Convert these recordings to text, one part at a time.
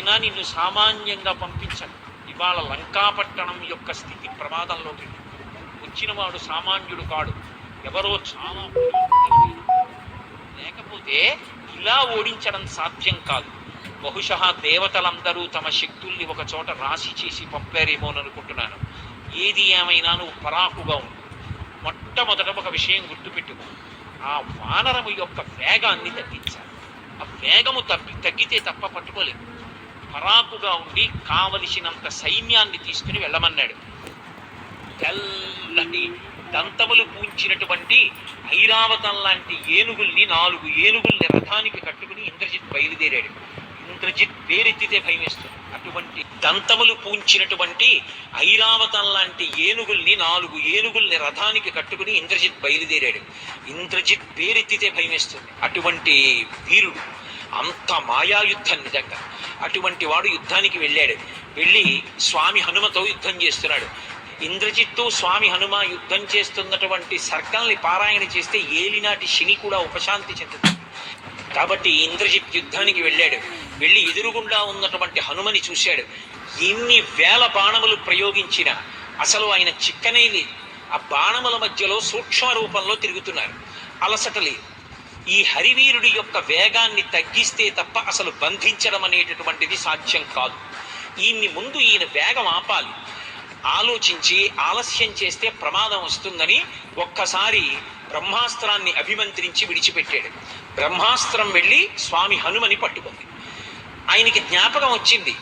అయినా నిన్ను సామాన్యంగా పంపించను. ఇవాళ లంకాపట్టణం యొక్క స్థితి ప్రమాదంలోకి వచ్చిన వాడు సామాన్యుడు కాడు, ఎవరో చాలా లేకపోతే ఇలా ఓడించడం సాధ్యం కాదు. బహుశా దేవతలందరూ తమ శక్తుల్ని ఒక చోట రాశి చేసి పంపారేమోననుకుంటున్నాను. ఏది ఏమైనా నువ్వు పరాకుగా ఉండు. మొట్టమొదట ఒక విషయం గుర్తుపెట్టుకో, ఆ వానరము యొక్క వేగాన్ని తగ్గించాలి. ఆ వేగము తగ్గితే తప్ప పట్టుకోలేదు. పరాకుగా ఉండి కావలసినంత సైన్యాన్ని తీసుకుని వెళ్ళమన్నాడు. తెల్లటి దంతములు పూంచినటువంటి ఐరావతం లాంటి ఏనుగుల్ని 4 ఏనుగుల్ని రథానికి కట్టుకుని ఇంద్రజిత్ బయలుదేరాడు. ఇంద్రజిత్ పేరెత్తితే భయం వేస్తుంది. అటువంటి దంతములు పూంచినటువంటి ఐరావతం లాంటి ఏనుగుల్ని 4 ఏనుగుల్ని రథానికి కట్టుకుని ఇంద్రజిత్ బయలుదేరాడు. ఇంద్రజిత్ పేరెత్తితే భయం వేస్తుంది. అటువంటి వీరుడు, అంత మాయాయుద్ధం నిజంగా. అటువంటి వాడు యుద్ధానికి వెళ్ళాడు. వెళ్ళి స్వామి హనుమతో యుద్ధం చేస్తున్నాడు. ఇంద్రజిత్తు స్వామి హనుమ యుద్ధం చేస్తున్నటువంటి సర్గల్ని పారాయణ చేస్తే ఏలినాటి శని కూడా ఉపశాంతి చెందుతుంది. కాబట్టి ఇంద్రజిత్ యుద్ధానికి వెళ్ళాడు. వెళ్ళి ఎదురుగుండా ఉన్నటువంటి హనుమని చూశాడు. ఎన్ని వేల బాణములు ప్రయోగించినా అసలు ఆయన చిక్కనేది. ఆ బాణముల మధ్యలో సూక్ష్మ రూపంలో తిరుగుతున్నారు. అలసట లేదు. ఈ హరివీరుడి యొక్క వేగాన్ని తగ్గిస్తే తప్ప అసలు బంధించడం అనేటటువంటిది సాధ్యం కాదు. ముందు ఈయన వేగం ఆపాలి. ఆలోచించి ఆలస్యం చేస్తే ప్రమాదం వస్తుందని ఒక్కసారి బ్రహ్మాస్త్రాన్ని అభిమంత్రించి విడిచిపెట్టాడు. బ్రహ్మాస్త్రం వెళ్ళి స్వామి హనుమని పట్టుకుంది. ఆయనకి జ్ఞాపకం వచ్చింది,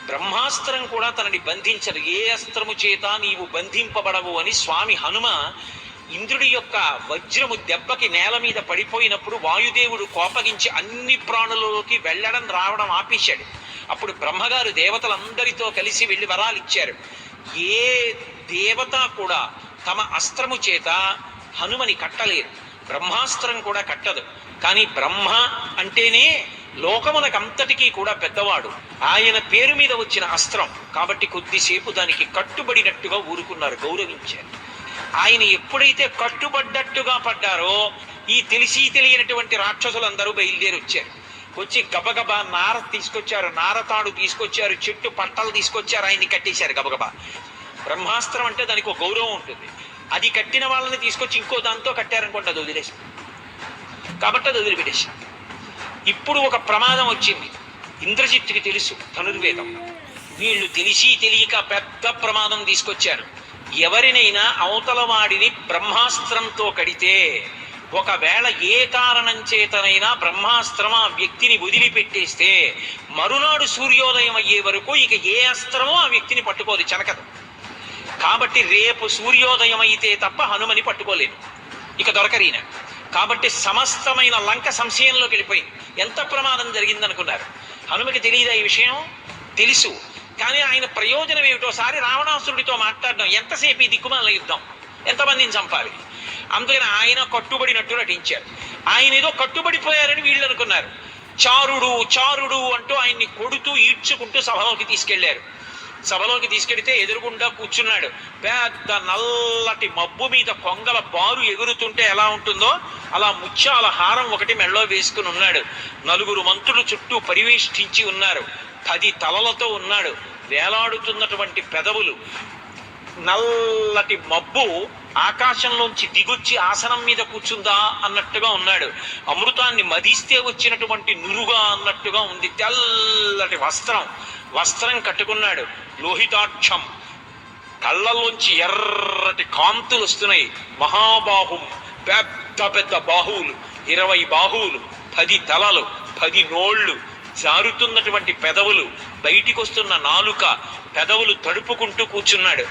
బ్రహ్మాస్త్రం కూడా తనని బంధించదు. ఏ అస్త్రము చేత నీవు బంధింపబడవు అని స్వామి హనుమ ఇంద్రుడి యొక్క వజ్రము దెబ్బకి నేల మీద పడిపోయినప్పుడు వాయుదేవుడు కోపగించి అన్ని ప్రాణులలోకి వెళ్ళడం రావడం ఆపేశాడు. అప్పుడు బ్రహ్మగారు దేవతలందరితో కలిసి వెళ్ళి వరాలు ఇచ్చారు. ఏ దేవత కూడా తమ అస్త్రము చేత హనుమని కట్టలేరు. బ్రహ్మాస్త్రం కూడా కట్టదు. కానీ బ్రహ్మ అంటేనే లోకమునకంతటికీ కూడా పెద్దవాడు. ఆయన పేరు మీద వచ్చిన అస్త్రం కాబట్టి కొద్దిసేపు దానికి కట్టుబడినట్టుగా ఊరుకున్నారు, గౌరవించారు. ఆయన ఎప్పుడైతే కట్టుబడ్డట్టుగా పడ్డారో ఈ తెలిసి తెలియనటువంటి రాక్షసులందరూ బయలుదేరి వచ్చారు. వచ్చి గబగబా నార తీసుకొచ్చారు, నారతాడు తీసుకొచ్చారు, చెట్టు పట్టలు తీసుకొచ్చారు, ఆయన్ని కట్టేశారు గబగబా. బ్రహ్మాస్త్రం అంటే దానికి ఒక గౌరవం ఉంటుంది. అది కట్టిన వాళ్ళని తీసుకొచ్చి ఇంకో దాంతో కట్టారనుకోండి, అది వదిలేసి, కాబట్టి అది వదిలిపెట్టేసి. ఇప్పుడు ఒక ప్రమాదం వచ్చింది. ఇంద్రజిత్తుకి తెలుసు ధనుర్వేదం. వీళ్ళు తెలిసి తెలియక పెద్ద ప్రమాదం తీసుకొచ్చారు. ఎవరినైనా అవతల వాడిని బ్రహ్మాస్త్రంతో కడితే ఒకవేళ ఏ కారణం చేతనైనా బ్రహ్మాస్త్రం ఆ వ్యక్తిని వదిలిపెట్టేస్తే మరునాడు సూర్యోదయం అయ్యే వరకు ఇక ఏ అస్త్రమో ఆ వ్యక్తిని పట్టుకోదు, చెనకదు. కాబట్టి రేపు సూర్యోదయం అయితే తప్ప హనుమని పట్టుకోలేదు, ఇక దొరకరీన. కాబట్టి సమస్తమైన లంక సంశయంలోకి వెళ్ళిపోయింది. ఎంత ప్రమాదం జరిగిందనుకున్నారు? హనుమకి తెలియదా ఈ విషయం? తెలుసు. కానీ ఆయన ప్రయోజనం ఏమిటోసారి రావణాసురుడితో మాట్లాడడం. ఎంతసేపు ఈ దిక్కుమాల యుద్ధం, ఎంతమందిని చంపాలి? అందుకని ఆయన కట్టుబడినట్టు నటించారు. ఆయన ఏదో కట్టుబడిపోయారని వీళ్ళు అనుకున్నారు. చారుడు చారుడు అంటూ ఆయన్ని కొడుతూ ఈడ్చుకుంటూ సభలోకి తీసుకెళ్లారు. సభలోకి తీసుకెడితే ఎదురుగుండా కూర్చున్నాడు. పెద్ద నల్లటి మబ్బు మీద కొంగల బారు ఎగురుతుంటే ఎలా ఉంటుందో అలా ముత్యాల హారం ఒకటి మెళ్ళో వేసుకుని ఉన్నాడు. 4 మంత్రులు చుట్టూ పరివేష్టించి ఉన్నారు. 10 తలలతో ఉన్నాడు. వేలాడుతున్నటువంటి పెదవులు. నల్లటి మబ్బు ఆకాశంలోంచి దిగొచ్చి ఆసనం మీద కూర్చుందా అన్నట్టుగా ఉన్నాడు. అమృతాన్ని మదిస్తే వచ్చినటువంటి నురుగా అన్నట్టుగా ఉంది. తెల్లటి వస్త్రం కట్టుకున్నాడు. లోహితాక్షం, కళ్ళలోంచి ఎర్రటి కాంతులు వస్తున్నాయి. మహాబాహుం, పెద్ద పెద్ద బాహువులు, 20 బాహువులు, 10 తలలు, 10 నోళ్లు, జారుతున్నటువంటి పెదవులు, బయటికి వస్తున్న నాలుక, పెదవులు తడుపుకుంటూ కూర్చున్నాడు.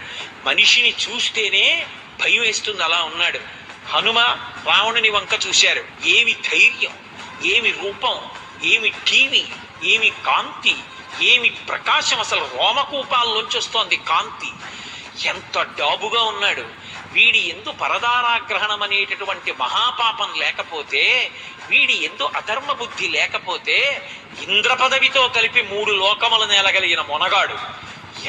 మనిషిని చూస్తేనే భయం వేస్తుంది, అలా ఉన్నాడు. హనుమ రావణుని వంక చూశారు. ఏమి ధైర్యం, ఏమి రూపం, ఏమి టీవీ, ఏమి కాంతి, ఏమి ప్రకాశం, అసలు రోమకూపాల్లోంచి వస్తోంది కాంతి. ఎంత డాబుగా ఉన్నాడు. వీడి ఎందు పరదారాగ్రహణం అనేటటువంటి మహాపాపం లేకపోతే, వీడి ఎందు అధర్మ బుద్ధి లేకపోతే ఇంద్ర పదవితో కలిపి 3 లోకముల నేలగలిగిన మొనగాడు.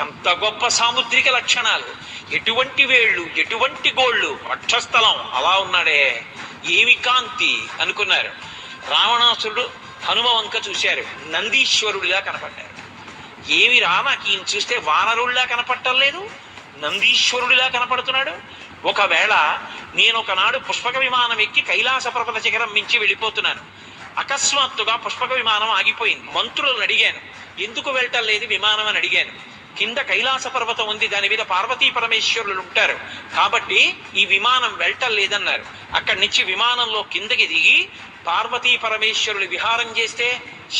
ఎంత గొప్ప సాముద్రిక లక్షణాలు, ఎటువంటి వేళ్ళు, ఎటువంటి గోళ్ళు, వక్షస్థలం, అలా ఉన్నాడే, ఏమి కాంతి అనుకున్నారు. రావణాసురుడు హనుమ వంక చూశారు. నందీశ్వరుడిగా కనపడ్డారు. ఏమిరా నాకు ఈయన చూస్తే వానరుడిలా కనపడటం లేదు, నందీశ్వరుడిలా కనపడుతున్నాడు. ఒకవేళ నేను ఒకనాడు పుష్పక విమానం ఎక్కి కైలాస పర్వత శిఖరం మించి వెళ్ళిపోతున్నాను, అకస్మాత్తుగా పుష్పక విమానం ఆగిపోయింది. మంత్రులను అడిగాను, ఎందుకు వెళ్ళటం లేదు విమానం అని అడిగాను. కింద కైలాస పర్వతం ఉంది, దాని మీద పార్వతీ పరమేశ్వరులు ఉంటారు కాబట్టి ఈ విమానం వెళ్ళటం లేదన్నారు. అక్కడి నుంచి విమానంలో కిందకి దిగి పార్వతీ పరమేశ్వరులు విహారం చేస్తే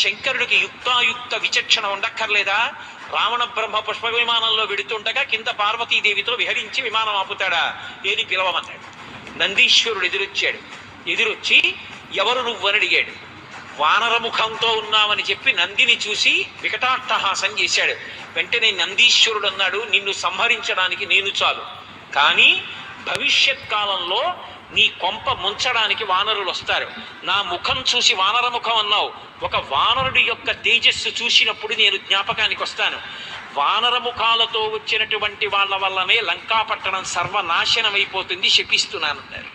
శంకరుడికి యుక్తాయుక్త విచక్షణ ఉండక్కర్లేదా? రావణ బ్రహ్మ పుష్ప విమానంలో వెడుతుండగా కింద పార్వతీదేవితో విహరించి విమానం ఆపుతాడా? ఏది పిలవమన్నాడు. నందీశ్వరుడు ఎదురొచ్చాడు. ఎదురొచ్చి ఎవరు నువ్వని అడిగాడు. వానరముఖంతో ఉన్నామని చెప్పి నందిని చూసి వికటాట్టహాసం చేశాడు. వెంటనే నందీశ్వరుడు అన్నాడు, నిన్ను సంహరించడానికి నేను చాలు, కానీ భవిష్యత్ కాలంలో నీ కొంప ముంచడానికి వానరులు వస్తారు. నా ముఖం చూసి వానరముఖం అన్నావు, ఒక వానరుడి యొక్క తేజస్సు చూసినప్పుడు నేను జ్ఞాపకానికి వస్తాను. వానరముఖాలతో వచ్చినటువంటి వాళ్ళ వల్లనే లంకాపట్టణం సర్వనాశనం అయిపోతుంది, శపిస్తున్నానన్నారు.